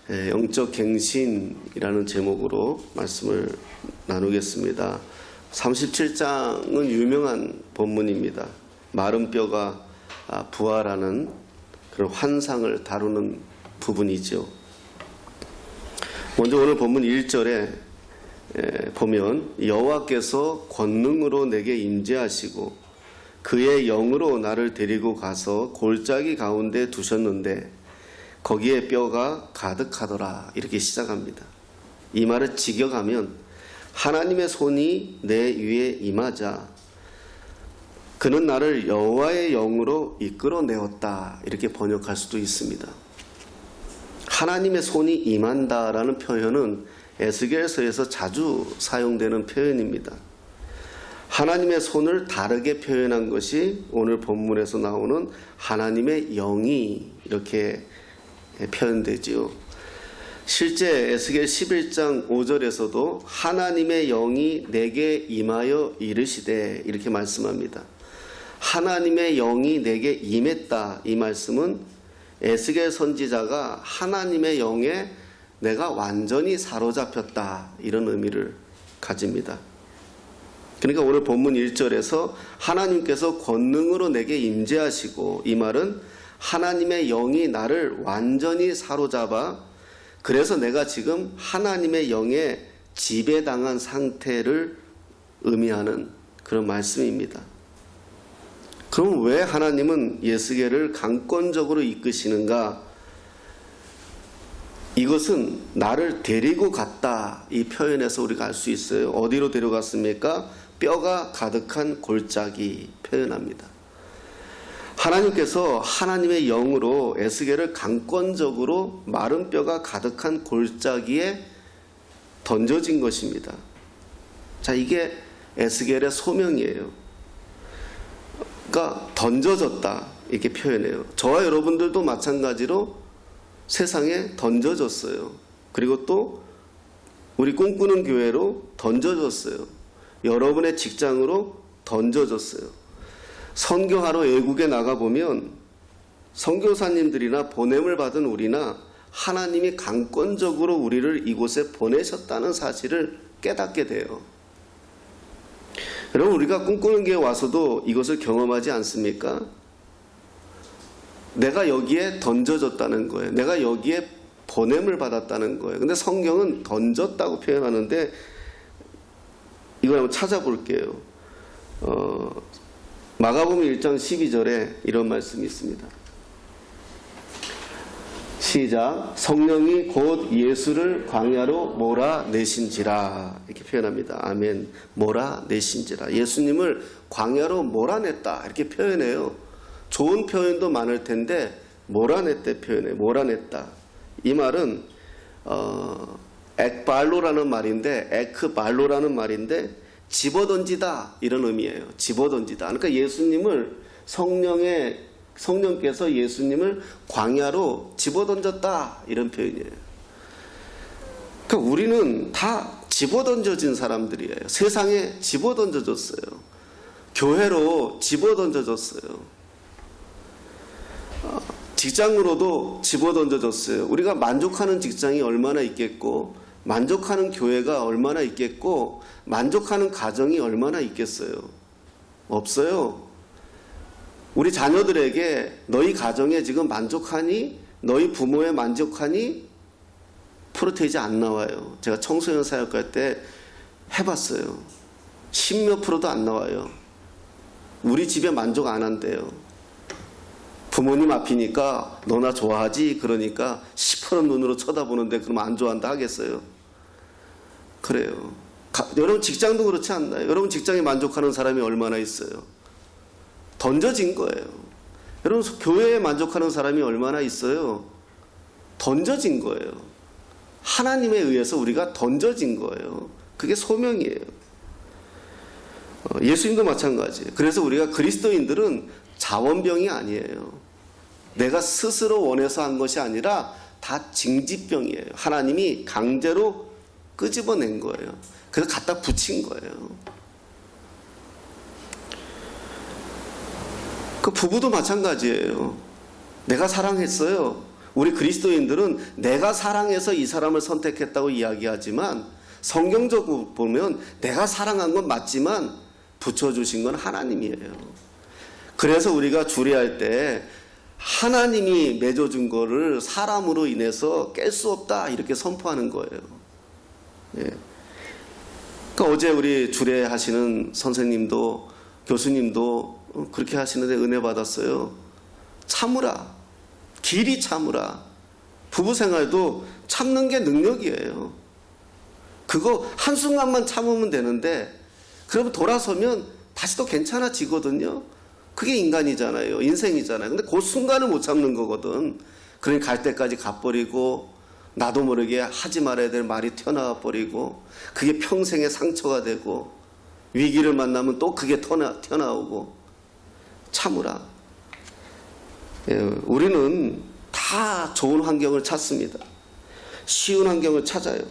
영적 갱신이라는 제목으로 말씀을 나누겠습니다. 37장은 유명한 본문입니다. 마른 뼈가 부활하는 그런 환상을 다루는 부분이죠. 먼저 오늘 본문 1절에 보면 여호와께서 권능으로 내게 임재하시고 그의 영으로 나를 데리고 가서 골짜기 가운데 두셨는데 거기에 뼈가 가득하더라, 이렇게 시작합니다. 이 말을 직역하면 하나님의 손이 내 위에 임하자 그는 나를 여호와의 영으로 이끌어내었다, 이렇게 번역할 수도 있습니다. 하나님의 손이 임한다라는 표현은 에스겔서에서 자주 사용되는 표현입니다. 하나님의 손을 다르게 표현한 것이 오늘 본문에서 나오는 하나님의 영이 이렇게 표현되지요. 실제 에스겔 11장 5절에서도 하나님의 영이 내게 임하여 이르시되, 이렇게 말씀합니다. 하나님의 영이 내게 임했다, 이 말씀은 에스겔 선지자가 하나님의 영에 내가 완전히 사로잡혔다, 이런 의미를 가집니다. 그러니까 오늘 본문 1절에서 하나님께서 권능으로 내게 임재하시고, 이 말은 하나님의 영이 나를 완전히 사로잡아 그래서 내가 지금 하나님의 영에 지배당한 상태를 의미하는 그런 말씀입니다. 그럼 왜 하나님은 에스겔을 강권적으로 이끄시는가? 이것은 나를 데리고 갔다, 이 표현에서 우리가 알 수 있어요. 어디로 데려갔습니까? 뼈가 가득한 골짜기 표현합니다. 하나님께서 하나님의 영으로 에스겔을 강권적으로 마른 뼈가 가득한 골짜기에 던져진 것입니다. 자, 이게 에스겔의 소명이에요. 그러니까 던져졌다, 이렇게 표현해요. 저와 여러분들도 마찬가지로 세상에 던져졌어요. 그리고 또 우리 꿈꾸는 교회로 던져졌어요. 여러분의 직장으로 던져졌어요. 선교하러 외국에 나가보면 선교사님들이나 보냄을 받은 우리나 하나님이 강권적으로 우리를 이곳에 보내셨다는 사실을 깨닫게 돼요. 여러분, 우리가 꿈꾸는 교회에 와서도 이것을 경험하지 않습니까? 내가 여기에 던져졌다는 거예요. 내가 여기에 보냄을 받았다는 거예요. 근데 성경은 던졌다고 표현하는데 이걸 한번 찾아볼게요. 마가복음 1장 12절에 이런 말씀이 있습니다. 시작. 성령이 곧 예수를 광야로 몰아내신지라, 이렇게 표현합니다. 아멘. 몰아내신지라. 예수님을 광야로 몰아냈다, 이렇게 표현해요. 좋은 표현도 많을 텐데 몰아냈대 표현해요. 몰아냈다. 이 말은 액발로라는 말인데, 에크발로라는 말인데 집어던지다, 이런 의미예요. 집어던지다. 그러니까 예수님을 성령께서 예수님을 광야로 집어던졌다, 이런 표현이에요. 그러니까 우리는 다 집어던져진 사람들이에요. 세상에 집어던져졌어요. 교회로 집어던져졌어요. 직장으로도 집어던져졌어요. 우리가 만족하는 직장이 얼마나 있겠고, 만족하는 교회가 얼마나 있겠고, 만족하는 가정이 얼마나 있겠어요? 없어요. 우리 자녀들에게 너희 가정에 지금 만족하니? 너희 부모에 만족하니? 프로테이지 안 나와요. 제가 청소년 사역할 때 해봤어요. 10몇 프로도 안 나와요. 우리 집에 만족 안 한대요. 부모님 앞이니까 너나 좋아하지? 그러니까 시퍼런 눈으로 쳐다보는데 그럼 안 좋아한다 하겠어요? 그래요. 여러분 직장도 그렇지 않나요? 여러분 직장에 만족하는 사람이 얼마나 있어요? 던져진 거예요. 여러분 교회에 만족하는 사람이 얼마나 있어요? 던져진 거예요. 하나님에 의해서 우리가 던져진 거예요. 그게 소명이에요. 예수님도 마찬가지예요. 그래서 우리가 그리스도인들은 자원병이 아니에요. 내가 스스로 원해서 한 것이 아니라 다 징집병이에요. 하나님이 강제로 끄집어낸 거예요. 그래서 갖다 붙인 거예요. 그 부부도 마찬가지예요. 내가 사랑했어요. 우리 그리스도인들은 내가 사랑해서 이 사람을 선택했다고 이야기하지만 성경적으로 보면 내가 사랑한 건 맞지만 붙여주신 건 하나님이에요. 그래서 우리가 주례할 때 하나님이 맺어준 거를 사람으로 인해서 깰 수 없다 이렇게 선포하는 거예요. 예. 그러니까 어제 우리 주례하시는 선생님도 교수님도 그렇게 하시는데 은혜 받았어요. 참으라. 길이 참으라. 부부생활도 참는 게 능력이에요. 그거 한순간만 참으면 되는데 그러면 돌아서면 다시 또 괜찮아지거든요. 그게 인간이잖아요. 인생이잖아요. 근데 그 순간을 못 참는 거거든. 그러니 갈 때까지 가버리고 나도 모르게 하지 말아야 될 말이 튀어나와 버리고 그게 평생의 상처가 되고 위기를 만나면 또 그게 튀어나오고 참으라. 예, 우리는 다 좋은 환경을 찾습니다. 쉬운 환경을 찾아요.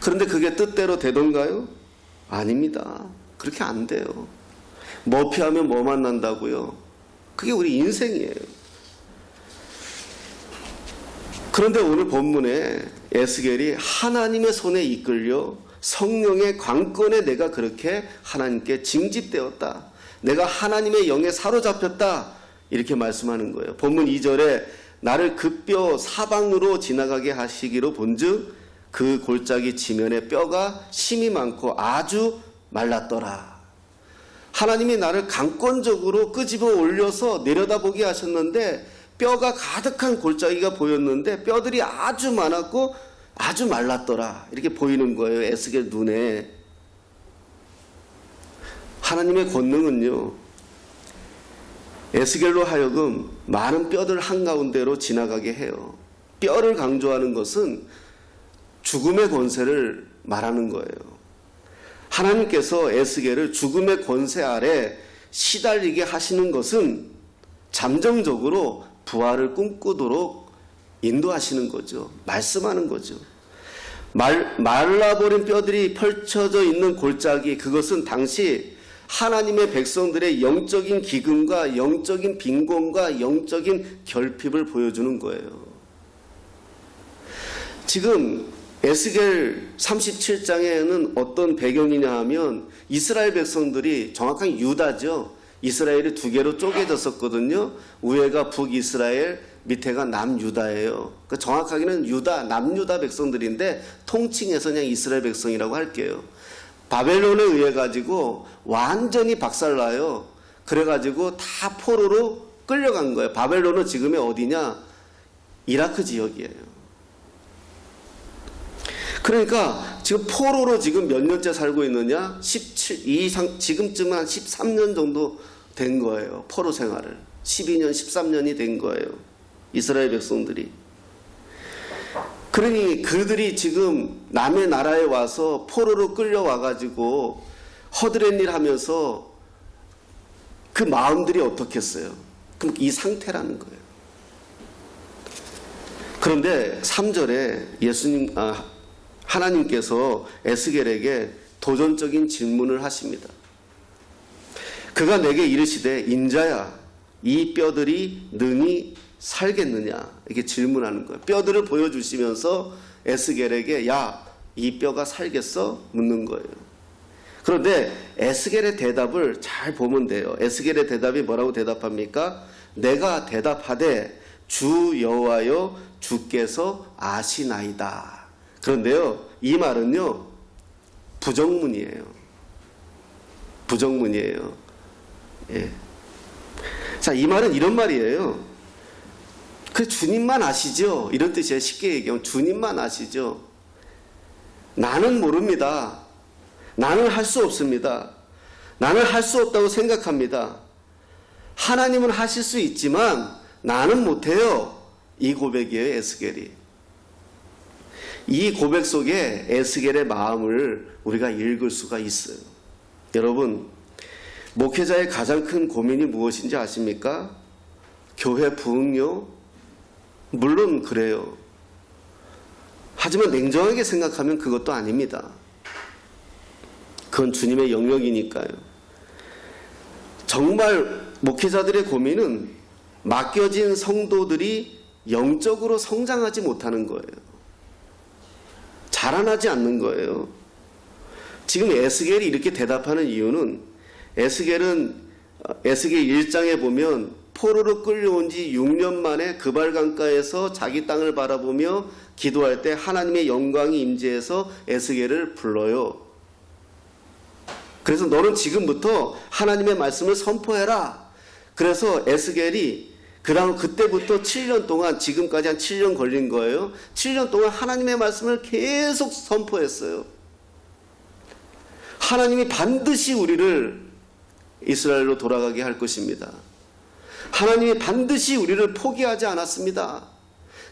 그런데 그게 뜻대로 되던가요? 아닙니다. 그렇게 안 돼요. 뭐 피하면 뭐 만난다고요? 그게 우리 인생이에요. 그런데 오늘 본문에 에스겔이 하나님의 손에 이끌려 성령의 관건에 내가 그렇게 하나님께 징집되었다. 내가 하나님의 영에 사로잡혔다. 이렇게 말씀하는 거예요. 본문 2절에 나를 그 뼈 사방으로 지나가게 하시기로 본즉 그 골짜기 지면에 뼈가 심이 많고 아주 말랐더라. 하나님이 나를 강권적으로 끄집어 올려서 내려다보게 하셨는데 뼈가 가득한 골짜기가 보였는데 뼈들이 아주 많았고 아주 말랐더라. 이렇게 보이는 거예요. 에스겔 눈에. 하나님의 권능은요. 에스겔로 하여금 많은 뼈들 한가운데로 지나가게 해요. 뼈를 강조하는 것은 죽음의 권세를 말하는 거예요. 하나님께서 에스겔을 죽음의 권세 아래 시달리게 하시는 것은 잠정적으로 부활을 꿈꾸도록 인도하시는 거죠. 말씀하는 거죠. 말라버린 뼈들이 펼쳐져 있는 골짜기, 그것은 당시 하나님의 백성들의 영적인 기근과 영적인 빈곤과 영적인 결핍을 보여주는 거예요. 지금 에스겔 37장에는 어떤 배경이냐 하면 이스라엘 백성들이 정확한 유다죠. 이스라엘이 두 개로 쪼개졌었거든요. 위에가 북이스라엘, 밑에가 남유다예요. 그러니까 정확하게는 유다, 남유다 백성들인데 통칭해서 그냥 이스라엘 백성이라고 할게요. 바벨론에 의해 가지고 완전히 박살나요. 그래가지고 다 포로로 끌려간 거예요. 바벨론은 지금의 어디냐? 이라크 지역이에요. 그러니까 지금 포로로 지금 몇 년째 살고 있느냐? 지금쯤은 한 13년 정도 된 거예요. 포로 생활을. 12년, 13년이 된 거예요. 이스라엘 백성들이. 그러니 그들이 지금 남의 나라에 와서 포로로 끌려와가지고 허드렛 일 하면서 그 마음들이 어떻겠어요? 그럼 이 상태라는 거예요. 그런데 3절에 하나님께서 에스겔에게 도전적인 질문을 하십니다. 그가 내게 이르시되 인자야 이 뼈들이 능히 살겠느냐 이렇게 질문하는 거예요. 뼈들을 보여주시면서 에스겔에게 야 이 뼈가 살겠어? 묻는 거예요. 그런데 에스겔의 대답을 잘 보면 돼요. 에스겔의 대답이 뭐라고 대답합니까? 내가 대답하되 주 여호와여 주께서 아시나이다. 그런데요, 이 말은요, 부정문이에요. 부정문이에요. 예. 자, 이 말은 이런 말이에요. 그 주님만 아시죠? 이런 뜻이에요. 쉽게 얘기하면 주님만 아시죠? 나는 모릅니다. 나는 할 수 없습니다. 나는 할 수 없다고 생각합니다. 하나님은 하실 수 있지만 나는 못해요. 이 고백이에요, 에스겔이. 이 고백 속에 에스겔의 마음을 우리가 읽을 수가 있어요. 여러분, 목회자의 가장 큰 고민이 무엇인지 아십니까? 교회 부흥요? 물론 그래요. 하지만 냉정하게 생각하면 그것도 아닙니다. 그건 주님의 영역이니까요. 정말 목회자들의 고민은 맡겨진 성도들이 영적으로 성장하지 못하는 거예요. 자라나지 않는 거예요. 지금 에스겔이 이렇게 대답하는 이유는 에스겔 1장에 보면 포로로 끌려온 지 6년 만에 그발 강가에서 자기 땅을 바라보며 기도할 때 하나님의 영광이 임재해서 에스겔을 불러요. 그래서 너는 지금부터 하나님의 말씀을 선포해라. 그래서 에스겔이 그때부터 7년 동안, 지금까지 한 7년 걸린 거예요. 7년 동안 하나님의 말씀을 계속 선포했어요. 하나님이 반드시 우리를 이스라엘로 돌아가게 할 것입니다. 하나님이 반드시 우리를 포기하지 않았습니다.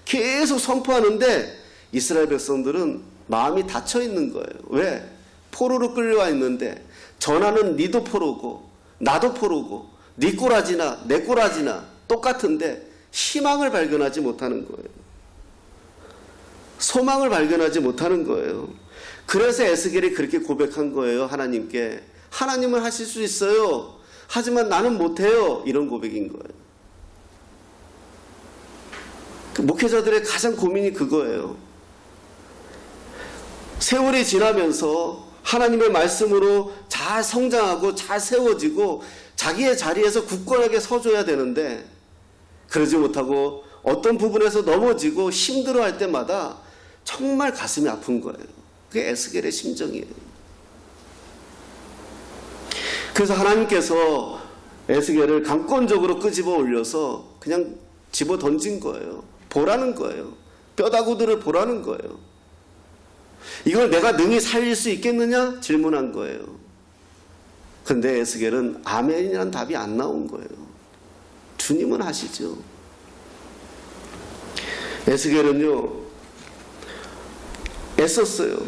계속 선포하는데 이스라엘 백성들은 마음이 닫혀 있는 거예요. 왜? 포로로 끌려와 있는데 전하는 니도 포로고 나도 포로고 니 꼬라지나 내 꼬라지나 똑같은데 희망을 발견하지 못하는 거예요. 소망을 발견하지 못하는 거예요. 그래서 에스겔이 그렇게 고백한 거예요. 하나님께. 하나님은 하실 수 있어요. 하지만 나는 못해요. 이런 고백인 거예요. 목회자들의 가장 고민이 그거예요. 세월이 지나면서 하나님의 말씀으로 잘 성장하고 잘 세워지고 자기의 자리에서 굳건하게 서줘야 되는데 그러지 못하고 어떤 부분에서 넘어지고 힘들어할 때마다 정말 가슴이 아픈 거예요. 그게 에스겔의 심정이에요. 그래서 하나님께서 에스겔을 강권적으로 끄집어 올려서 그냥 집어 던진 거예요. 보라는 거예요. 뼈다구들을 보라는 거예요. 이걸 내가 능히 살릴 수 있겠느냐? 질문한 거예요. 그런데 에스겔은 아멘이라는 답이 안 나온 거예요. 주님은 하시죠. 에스겔은요, 애썼어요.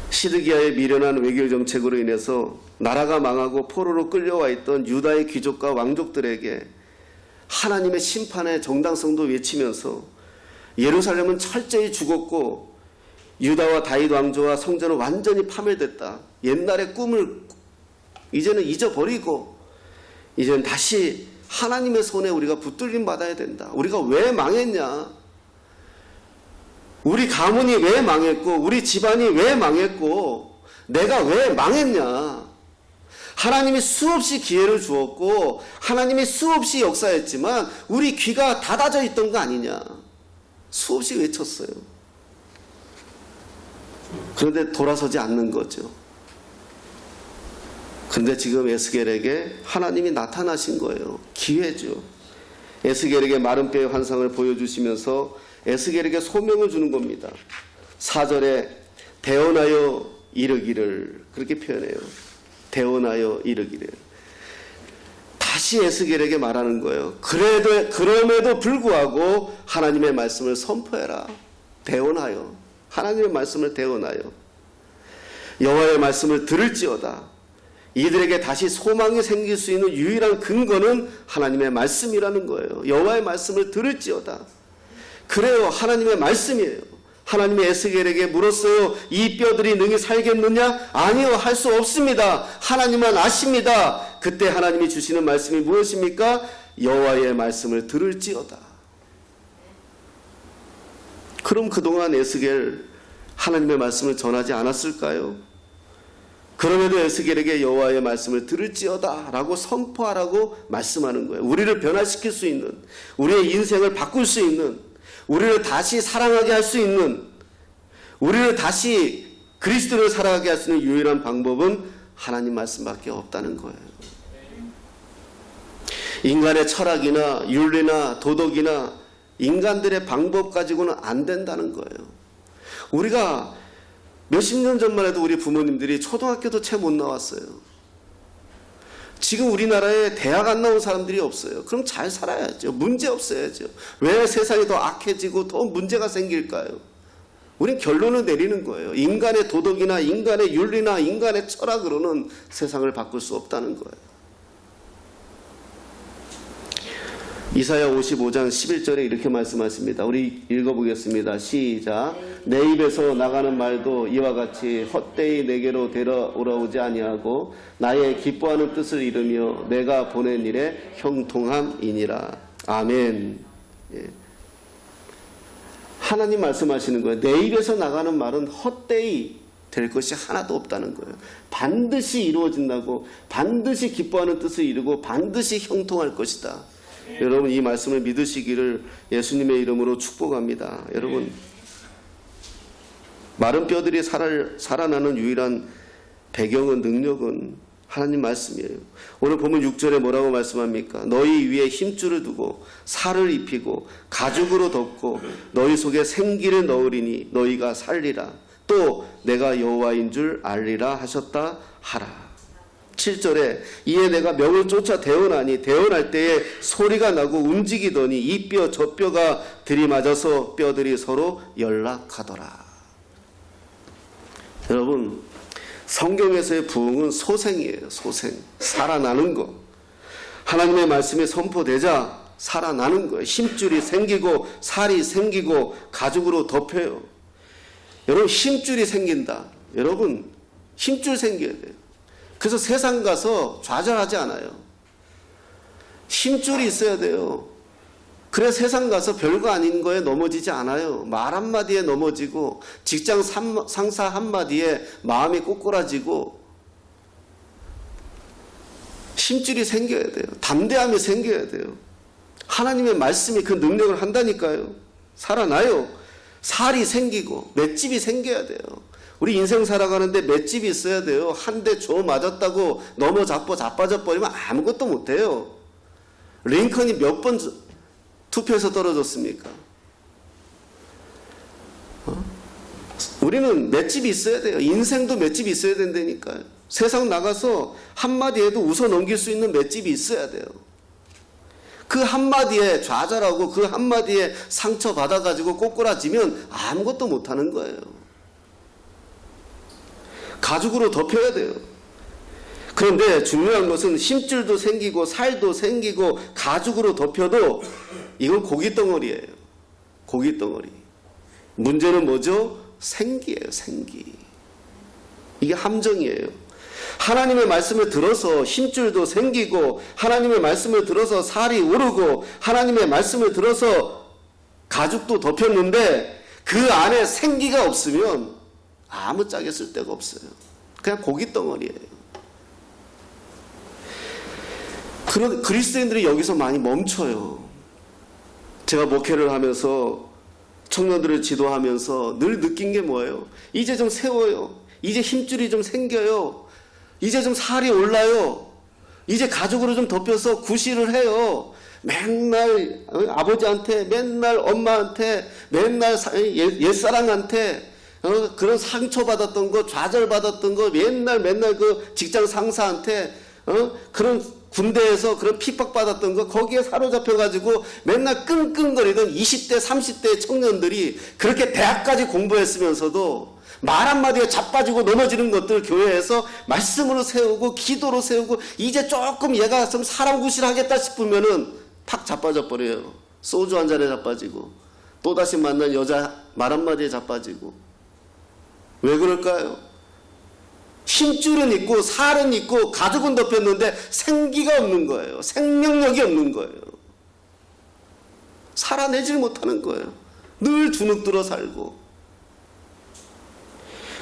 시드기야의 미련한 외교 정책으로 인해서 나라가 망하고 포로로 끌려와 있던 유다의 귀족과 왕족들에게 하나님의 심판의 정당성도 외치면서 예루살렘은 철저히 죽었고 유다와 다윗 왕조와 성전은 완전히 파멸됐다. 옛날의 꿈을 이제는 잊어버리고 이제는 다시 하나님의 손에 우리가 붙들림 받아야 된다. 우리가 왜 망했냐? 우리 가문이 왜 망했고 우리 집안이 왜 망했고 내가 왜 망했냐? 하나님이 수없이 기회를 주었고 하나님이 수없이 역사했지만 우리 귀가 닫아져 있던 거 아니냐? 수없이 외쳤어요. 그런데 돌아서지 않는 거죠. 그런데 지금 에스겔에게 하나님이 나타나신 거예요. 기회죠. 에스겔에게 마른 뼈의 환상을 보여주시면서 에스겔에게 소명을 주는 겁니다. 4절에 대언하여 이르기를 그렇게 표현해요. 대언하여 이르기를. 다시 에스겔에게 말하는 거예요. 그럼에도 불구하고 하나님의 말씀을 선포해라. 대언하여. 하나님의 말씀을 대언하여. 여호와의 말씀을 들을지어다. 이들에게 다시 소망이 생길 수 있는 유일한 근거는 하나님의 말씀이라는 거예요. 여호와의 말씀을 들을지어다. 그래요. 하나님의 말씀이에요. 하나님의 에스겔에게 물었어요. 이 뼈들이 능히 살겠느냐? 아니요. 할 수 없습니다. 하나님만 아십니다. 그때 하나님이 주시는 말씀이 무엇입니까? 여호와의 말씀을 들을지어다. 그럼 그동안 에스겔 하나님의 말씀을 전하지 않았을까요? 그럼에도 에스겔에게 여호와의 말씀을 들을지어다 라고 선포하라고 말씀하는 거예요. 우리를 변화시킬 수 있는, 우리의 인생을 바꿀 수 있는, 우리를 다시 사랑하게 할 수 있는, 우리를 다시 그리스도를 살아가게 할 수 있는 유일한 방법은 하나님 말씀밖에 없다는 거예요. 인간의 철학이나 윤리나 도덕이나 인간들의 방법 가지고는 안 된다는 거예요. 우리가 몇십 년 전만 해도 우리 부모님들이 초등학교도 채 못 나왔어요. 지금 우리나라에 대학 안 나온 사람들이 없어요. 그럼 잘 살아야죠. 문제 없어야죠. 왜 세상이 더 악해지고 더 문제가 생길까요? 우린 결론을 내리는 거예요. 인간의 도덕이나 인간의 윤리나 인간의 철학으로는 세상을 바꿀 수 없다는 거예요. 이사야 55장 11절에 이렇게 말씀하십니다. 우리 읽어보겠습니다. 시작. 내 입에서 나가는 말도 이와 같이 헛되이 내게로 되돌아오지 아니하고 나의 기뻐하는 뜻을 이루며 내가 보낸 일에 형통함이니라. 아멘. 예. 하나님 말씀하시는 거예요. 내 입에서 나가는 말은 헛되이 될 것이 하나도 없다는 거예요. 반드시 이루어진다고, 반드시 기뻐하는 뜻을 이루고 반드시 형통할 것이다. 여러분, 이 말씀을 믿으시기를 예수님의 이름으로 축복합니다. 여러분, 마른 뼈들이 살아나는 유일한 배경은, 능력은 하나님 말씀이에요. 오늘 보면 6절에 뭐라고 말씀합니까? 너희 위에 힘줄을 두고 살을 입히고 가죽으로 덮고 너희 속에 생기를 넣으리니 너희가 살리라. 또 내가 여호와인 줄 알리라 하셨다 하라. 7절에 이에 내가 명을 쫓아 대언하니 대언할 때에 소리가 나고 움직이더니 이 뼈 저 뼈가 들이맞아서 뼈들이 서로 연락하더라. 여러분, 성경에서의 부흥은 소생이에요. 소생. 살아나는 거. 하나님의 말씀이 선포되자 살아나는 거예요. 힘줄이 생기고 살이 생기고 가죽으로 덮여요. 여러분, 힘줄이 생긴다. 여러분, 힘줄 생겨야 돼요. 그래서 세상 가서 좌절하지 않아요. 힘줄이 있어야 돼요. 그래 세상 가서 별거 아닌 거에 넘어지지 않아요. 말 한마디에 넘어지고 직장 상사 한마디에 마음이 꼬꾸라지고 힘줄이 생겨야 돼요. 담대함이 생겨야 돼요. 하나님의 말씀이 그 능력을 한다니까요. 살아나요. 살이 생기고 맷집이 생겨야 돼요. 우리 인생 살아가는데 맷집이 있어야 돼요. 한 대 줘 맞았다고 넘어 자빠져 버리면 아무것도 못해요. 링컨이 몇 번 투표에서 떨어졌습니까? 우리는 맷집이 있어야 돼요. 인생도 맷집이 있어야 된다니까요. 세상 나가서 한마디 해도 웃어 넘길 수 있는 맷집이 있어야 돼요. 그 한마디에 좌절하고 그 한마디에 상처받아가지고 꼬꾸라지면 아무것도 못하는 거예요. 가죽으로 덮여야 돼요. 그런데 중요한 것은 힘줄도 생기고 살도 생기고 가죽으로 덮여도 이건 고깃덩어리예요. 고깃덩어리. 문제는 뭐죠? 생기예요. 생기. 이게 함정이에요. 하나님의 말씀을 들어서 힘줄도 생기고 하나님의 말씀을 들어서 살이 오르고 하나님의 말씀을 들어서 가죽도 덮였는데 그 안에 생기가 없으면 아무짝에 쓸데가 없어요. 그냥 고깃덩어리예요. 그런 그리스도인들이 여기서 많이 멈춰요. 제가 목회를 하면서 청년들을 지도하면서 늘 느낀 게 뭐예요? 이제 좀 세워요. 이제 힘줄이 좀 생겨요. 이제 좀 살이 올라요. 이제 가죽으로 좀 덮여서 구실을 해요. 맨날 아버지한테, 맨날 엄마한테, 맨날 옛사랑한테 그런 상처받았던 거, 좌절받았던 거, 맨날 그 직장 상사한테 그런 군대에서 그런 핍박받았던 거 거기에 사로잡혀가지고 맨날 끙끙거리던 20대 30대 청년들이 그렇게 대학까지 공부했으면서도 말 한마디에 자빠지고 넘어지는 것들 교회에서 말씀으로 세우고 기도로 세우고 이제 조금 얘가 좀 사람 구실하겠다 싶으면은 팍 자빠져 버려요. 소주 한 잔에 자빠지고 또다시 만난 여자 말 한마디에 자빠지고. 왜 그럴까요? 힘줄은 있고 살은 있고 가죽은 덮였는데 생기가 없는 거예요. 생명력이 없는 거예요. 살아내질 못하는 거예요. 늘 주눅들어 살고.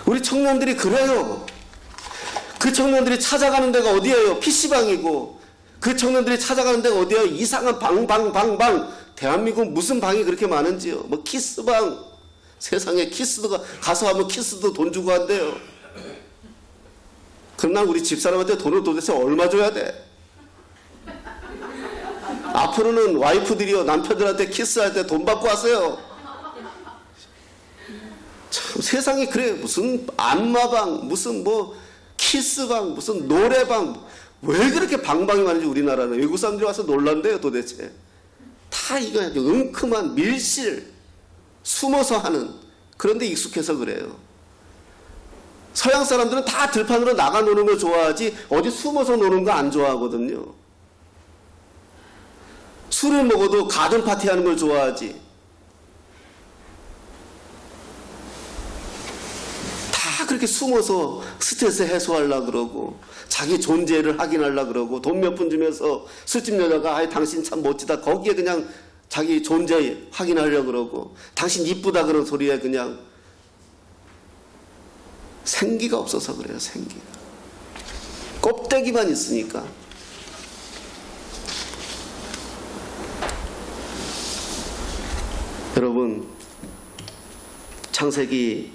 우리 청년들이 그래요. 그 청년들이 찾아가는 데가 어디예요? PC방이고 그 청년들이 찾아가는 데가 어디예요? 이상한 방. 대한민국 무슨 방이 그렇게 많은지요? 뭐 키스방. 세상에 키스도 가서 하면 키스도 돈 주고 한대요. 그럼 난 우리 집사람한테 돈을 도대체 얼마 줘야 돼? 앞으로는 와이프들이요 남편들한테 키스할 때 돈 받고 하세요. 참 세상이 그래. 무슨 안마방, 무슨 뭐 키스방, 무슨 노래방. 왜 그렇게 방방이 많은지 우리나라는. 외국 사람들이 와서 놀란대요 도대체. 다 이거 은큼한 밀실 숨어서 하는. 그런데 익숙해서 그래요. 서양 사람들은 다 들판으로 나가 노는 거 좋아하지 어디 숨어서 노는 거 안 좋아하거든요. 술을 먹어도 가든 파티하는 걸 좋아하지. 다 그렇게 숨어서 스트레스 해소하려고 그러고 자기 존재를 확인하려고 그러고 돈 몇 푼 주면서 술집 여자가 아이 당신 참 멋지다 거기에 그냥 자기 존재 확인하려고 그러고 당신 이쁘다 그런 소리에 그냥 생기가 없어서 그래요. 생기가. 껍데기만 있으니까. 여러분, 창세기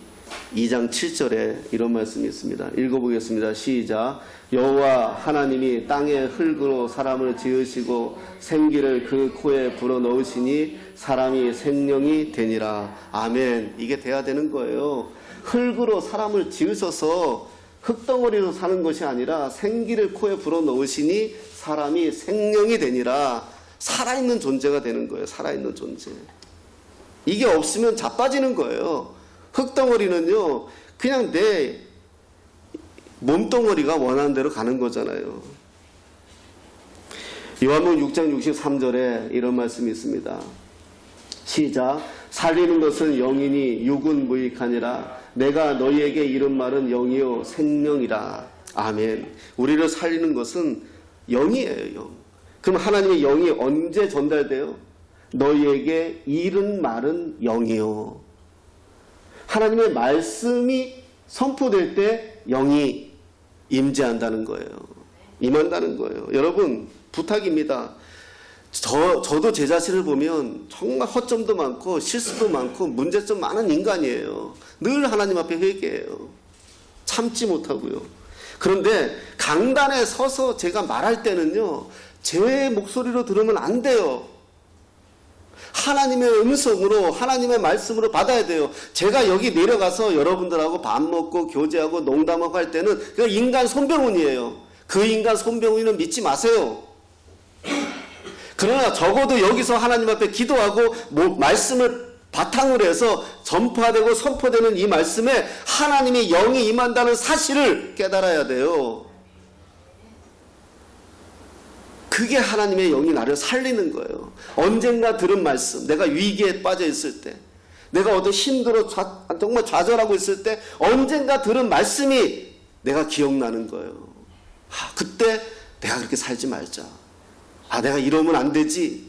2장 7절에 이런 말씀이 있습니다. 읽어보겠습니다. 시작. 여호와 하나님이 땅의 흙으로 사람을 지으시고 생기를 그 코에 불어넣으시니 사람이 생명이 되니라. 아멘. 이게 돼야 되는 거예요. 흙으로 사람을 지으셔서 흙덩어리로 사는 것이 아니라 생기를 코에 불어넣으시니 사람이 생명이 되니라. 살아있는 존재가 되는 거예요. 살아있는 존재. 이게 없으면 자빠지는 거예요. 흙덩어리는요, 그냥 내 몸덩어리가 원하는 대로 가는 거잖아요. 요한복음 6장 63절에 이런 말씀이 있습니다. 시작. 살리는 것은 영이니 육은 무익하니라. 내가 너희에게 이른 말은 영이요 생명이라. 아멘. 우리를 살리는 것은 영이에요. 영. 그럼 하나님의 영이 언제 전달돼요? 너희에게 이른 말은 영이요. 하나님의 말씀이 선포될 때 영이 임재한다는 거예요. 임한다는 거예요. 여러분, 부탁입니다. 저도 제 자신을 보면 정말 허점도 많고 실수도 많고 문제점 많은 인간이에요. 늘 하나님 앞에 회개해요. 참지 못하고요. 그런데 강단에 서서 제가 말할 때는요, 제 목소리로 들으면 안 돼요. 하나님의 음성으로, 하나님의 말씀으로 받아야 돼요. 제가 여기 내려가서 여러분들하고 밥 먹고 교제하고 농담하고 할 때는 그 인간 손병훈이에요. 그 인간 손병훈이는 믿지 마세요. 그러나 적어도 여기서 하나님 앞에 기도하고 말씀을 바탕으로 해서 전파되고 선포되는 이 말씀에 하나님의 영이 임한다는 사실을 깨달아야 돼요. 그게 하나님의 영이 나를 살리는 거예요. 언젠가 들은 말씀, 내가 위기에 빠져 있을 때, 내가 어떤 힘들어 정말 좌절하고 있을 때 언젠가 들은 말씀이 내가 기억나는 거예요. 그때 내가 그렇게 살지 말자. 내가 이러면 안 되지.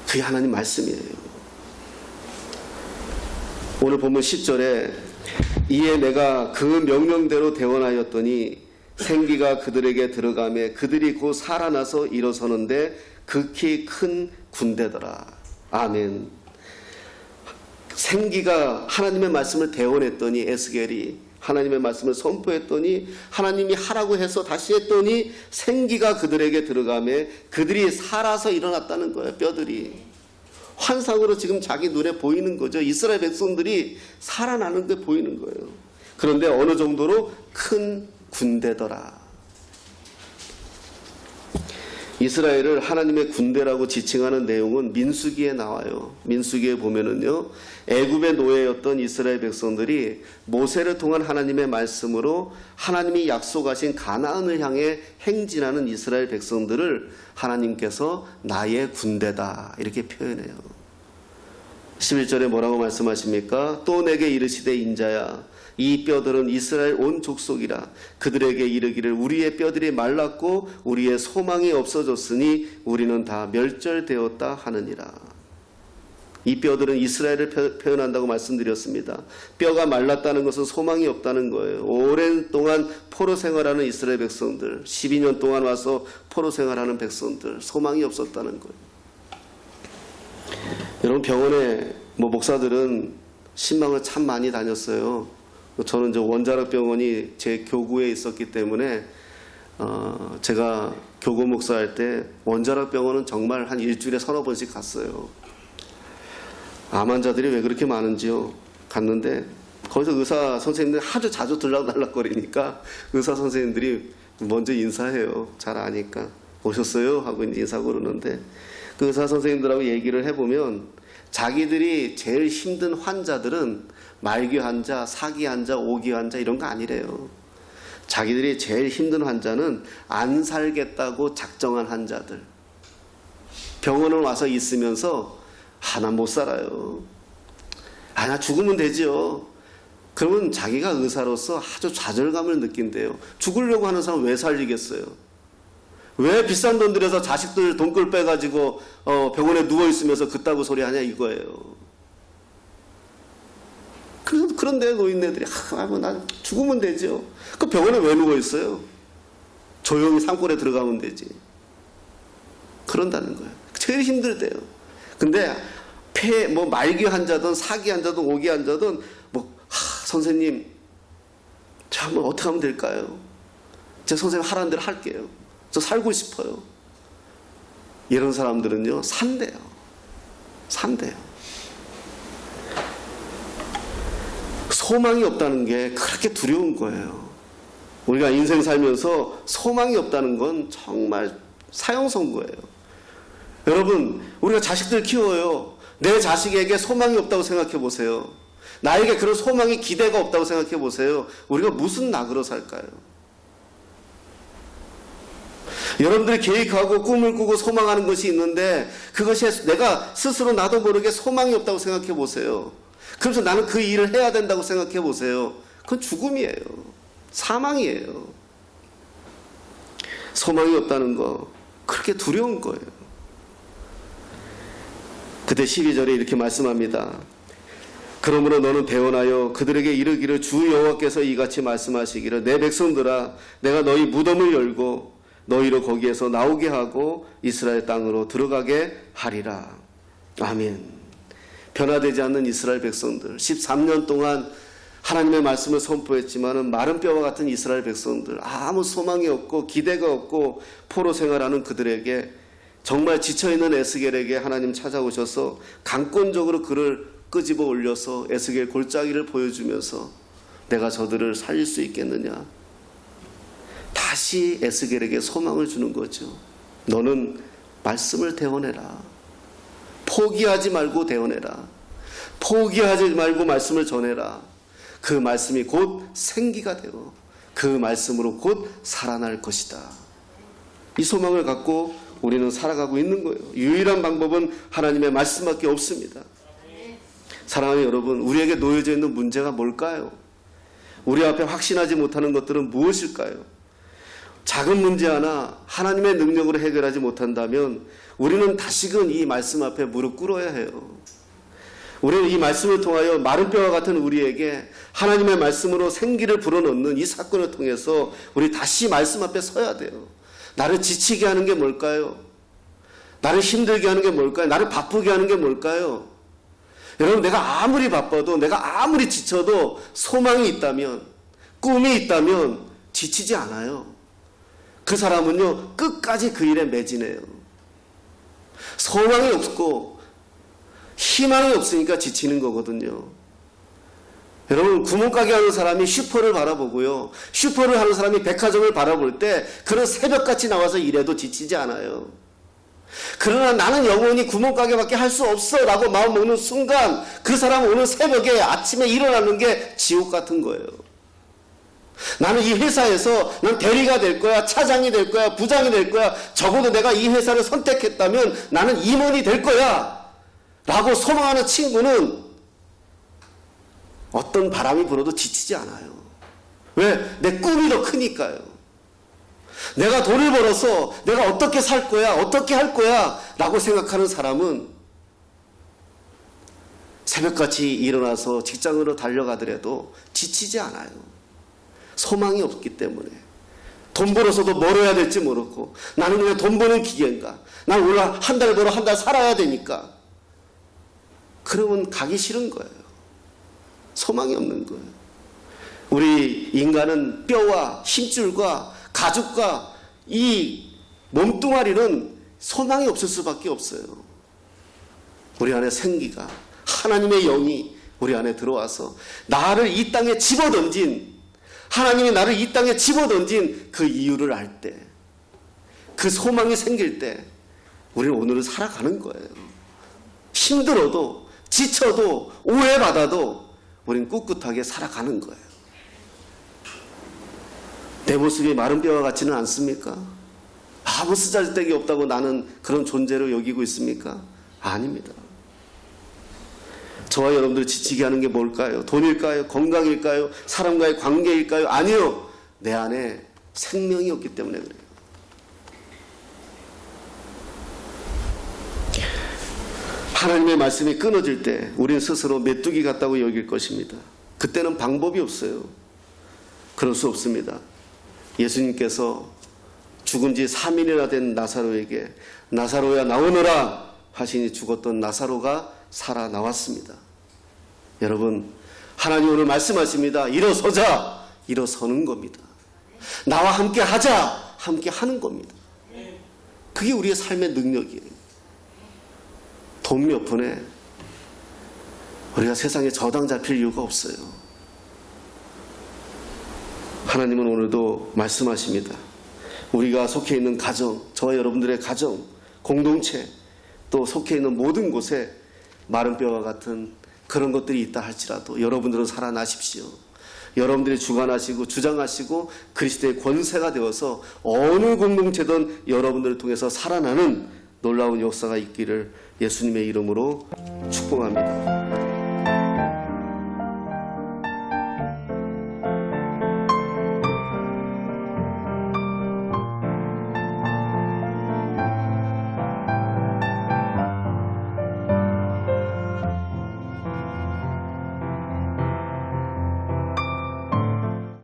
그게 하나님 말씀이에요. 오늘 보면 10절에 이에 내가 그 명령대로 대원하였더니 생기가 그들에게 들어가매 그들이 곧 살아나서 일어서는데 극히 큰 군대더라. 아멘. 생기가 하나님의 말씀을 대원했더니 에스겔이 하나님의 말씀을 선포했더니 하나님이 하라고 해서 다시 했더니 생기가 그들에게 들어가매 그들이 살아서 일어났다는 거예요. 뼈들이 환상으로 지금 자기 눈에 보이는 거죠. 이스라엘 백성들이 살아나는 게 보이는 거예요. 그런데 어느 정도로 큰 군대더라. 이스라엘을 하나님의 군대라고 지칭하는 내용은 민수기에 나와요. 민수기에 보면은요, 애굽의 노예였던 이스라엘 백성들이 모세를 통한 하나님의 말씀으로 하나님이 약속하신 가나안을 향해 행진하는 이스라엘 백성들을 하나님께서 나의 군대다 이렇게 표현해요. 11절에 뭐라고 말씀하십니까? 또 내게 이르시되 인자야 이 뼈들은 이스라엘 온 족속이라. 그들에게 이르기를 우리의 뼈들이 말랐고 우리의 소망이 없어졌으니 우리는 다 멸절되었다 하느니라. 이 뼈들은 이스라엘을 표현한다고 말씀드렸습니다. 뼈가 말랐다는 것은 소망이 없다는 거예요. 오랜 동안 포로 생활하는 이스라엘 백성들, 12년 동안 와서 포로 생활하는 백성들, 소망이 없었다는 거예요. 여러분, 병원에 목사들은 신방을 참 많이 다녔어요. 저는 원자력 병원이 제 교구에 있었기 때문에 제가 교구 목사할 때 원자력 병원은 정말 한 일주일에 서너 번씩 갔어요. 암 환자들이 왜 그렇게 많은지요. 갔는데 거기서 의사 선생님들이 아주 자주 들락날락거리니까 의사 선생님들이 먼저 인사해요. 잘 아니까. 오셨어요? 하고 이제 인사 고르는데 그 의사 선생님들하고 얘기를 해보면 자기들이 제일 힘든 환자들은 말기 환자, 사기 환자, 오기 환자 이런 거 아니래요. 자기들이 제일 힘든 환자는 안 살겠다고 작정한 환자들. 병원을 와서 있으면서 난 못 살아요. 나 죽으면 되지요. 그러면 자기가 의사로서 아주 좌절감을 느낀대요. 죽으려고 하는 사람 왜 살리겠어요? 왜 비싼 돈 들여서 자식들 돈끌 빼가지고 병원에 누워있으면서 그따구 소리 하냐 이거예요. 그런데 노인네들이 나 죽으면 되죠. 그 병원에 왜 누워있어요? 조용히 산골에 들어가면 되지. 그런다는 거예요. 제일 힘들대요. 근데 말기 환자든 사기 환자든 오기 환자든 선생님 저 한번 어떻게 하면 될까요? 제 선생님 하라는 대로 할게요. 저 살고 싶어요. 이런 사람들은요 산대요. 소망이 없다는 게 그렇게 두려운 거예요. 우리가 인생 살면서 소망이 없다는 건 정말 사형선고예요. 여러분, 우리가 자식들 키워요. 내 자식에게 소망이 없다고 생각해 보세요. 나에게 그런 소망이 기대가 없다고 생각해 보세요. 우리가 무슨 낙으로 살까요? 여러분들이 계획하고 꿈을 꾸고 소망하는 것이 있는데 그것이 내가 스스로 나도 모르게 소망이 없다고 생각해 보세요. 그래서 나는 그 일을 해야 된다고 생각해 보세요. 그건 죽음이에요. 사망이에요. 소망이 없다는 거 그렇게 두려운 거예요. 그때 12절에 이렇게 말씀합니다. 그러므로 너는 대언하여 그들에게 이르기를 주 여호와께서 이같이 말씀하시기를 내 백성들아 내가 너희 무덤을 열고 너희를 거기에서 나오게 하고 이스라엘 땅으로 들어가게 하리라. 아멘. 변화되지 않는 이스라엘 백성들 13년 동안 하나님의 말씀을 선포했지만 마른 뼈와 같은 이스라엘 백성들 아무 소망이 없고 기대가 없고 포로 생활하는 그들에게 정말 지쳐있는 에스겔에게 하나님 찾아오셔서 강권적으로 그를 끄집어 올려서 에스겔 골짜기를 보여주면서 내가 저들을 살릴 수 있겠느냐. 다시 에스겔에게 소망을 주는 거죠. 너는 말씀을 대언해라. 포기하지 말고 대언해라. 포기하지 말고 말씀을 전해라. 그 말씀이 곧 생기가 되어 그 말씀으로 곧 살아날 것이다. 이 소망을 갖고 우리는 살아가고 있는 거예요. 유일한 방법은 하나님의 말씀밖에 없습니다. 사랑하는 여러분, 우리에게 놓여져 있는 문제가 뭘까요? 우리 앞에 확신하지 못하는 것들은 무엇일까요? 작은 문제 하나 하나님의 능력으로 해결하지 못한다면 우리는 다시금 이 말씀 앞에 무릎 꿇어야 해요. 우리는 이 말씀을 통하여 마른 뼈와 같은 우리에게 하나님의 말씀으로 생기를 불어넣는 이 사건을 통해서 우리 다시 말씀 앞에 서야 돼요. 나를 지치게 하는 게 뭘까요? 나를 힘들게 하는 게 뭘까요? 나를 바쁘게 하는 게 뭘까요? 여러분, 내가 아무리 바빠도 내가 아무리 지쳐도 소망이 있다면, 꿈이 있다면 지치지 않아요. 그 사람은요 끝까지 그 일에 매진해요. 소망이 없고 희망이 없으니까 지치는 거거든요. 여러분, 구멍가게 하는 사람이 슈퍼를 바라보고요, 슈퍼를 하는 사람이 백화점을 바라볼 때 그런 새벽같이 나와서 일해도 지치지 않아요. 그러나 나는 영원히 구멍가게밖에 할 수 없어 라고 마음 먹는 순간 그 사람은 오늘 새벽에 아침에 일어나는 게 지옥 같은 거예요. 나는 이 회사에서 난 대리가 될 거야, 차장이 될 거야, 부장이 될 거야, 적어도 내가 이 회사를 선택했다면 나는 임원이 될 거야 라고 소망하는 친구는 어떤 바람이 불어도 지치지 않아요. 왜? 내 꿈이 더 크니까요. 내가 돈을 벌어서 내가 어떻게 살 거야, 어떻게 할 거야 라고 생각하는 사람은 새벽같이 일어나서 직장으로 달려가더라도 지치지 않아요. 소망이 없기 때문에. 돈 벌어서도 뭘 해야 될지 모르고, 나는 왜 돈 버는 기계인가, 난 오늘 한 달 벌어 한 달 살아야 되니까. 그러면 가기 싫은 거예요. 소망이 없는 거예요. 우리 인간은 뼈와 힘줄과 가죽과 이 몸뚱아리는 소망이 없을 수밖에 없어요. 우리 안에 생기가, 하나님의 영이 우리 안에 들어와서 나를 이 땅에 집어던진, 하나님이 나를 이 땅에 집어던진 그 이유를 알 때, 그 소망이 생길 때 우리는 오늘을 살아가는 거예요. 힘들어도 지쳐도 오해받아도 우리는 꿋꿋하게 살아가는 거예요. 내 모습이 마른 뼈와 같지는 않습니까? 아무 쓰잘데기 없다고 나는 그런 존재로 여기고 있습니까? 아닙니다. 저와 여러분들 지치게 하는 게 뭘까요? 돈일까요? 건강일까요? 사람과의 관계일까요? 아니요. 내 안에 생명이 없기 때문에 그래요. 하나님의 말씀이 끊어질 때 우리는 스스로 메뚜기 같다고 여길 것입니다. 그때는 방법이 없어요. 그럴 수 없습니다. 예수님께서 죽은 지 3일이나 된 나사로에게 나사로야 나오너라 하시니 죽었던 나사로가 살아나왔습니다. 여러분, 하나님 오늘 말씀하십니다. 일어서자. 일어서는 겁니다. 나와 함께 하자. 함께 하는 겁니다. 그게 우리의 삶의 능력이에요. 돈 몇 푼에 우리가 세상에 저당 잡힐 이유가 없어요. 하나님은 오늘도 말씀하십니다. 우리가 속해 있는 가정, 저와 여러분들의 가정, 공동체, 또 속해 있는 모든 곳에 마른 뼈와 같은 그런 것들이 있다 할지라도 여러분들은 살아나십시오. 여러분들이 주관하시고 주장하시고 그리스도의 권세가 되어서 어느 공동체든 여러분들을 통해서 살아나는 놀라운 역사가 있기를 예수님의 이름으로 축복합니다.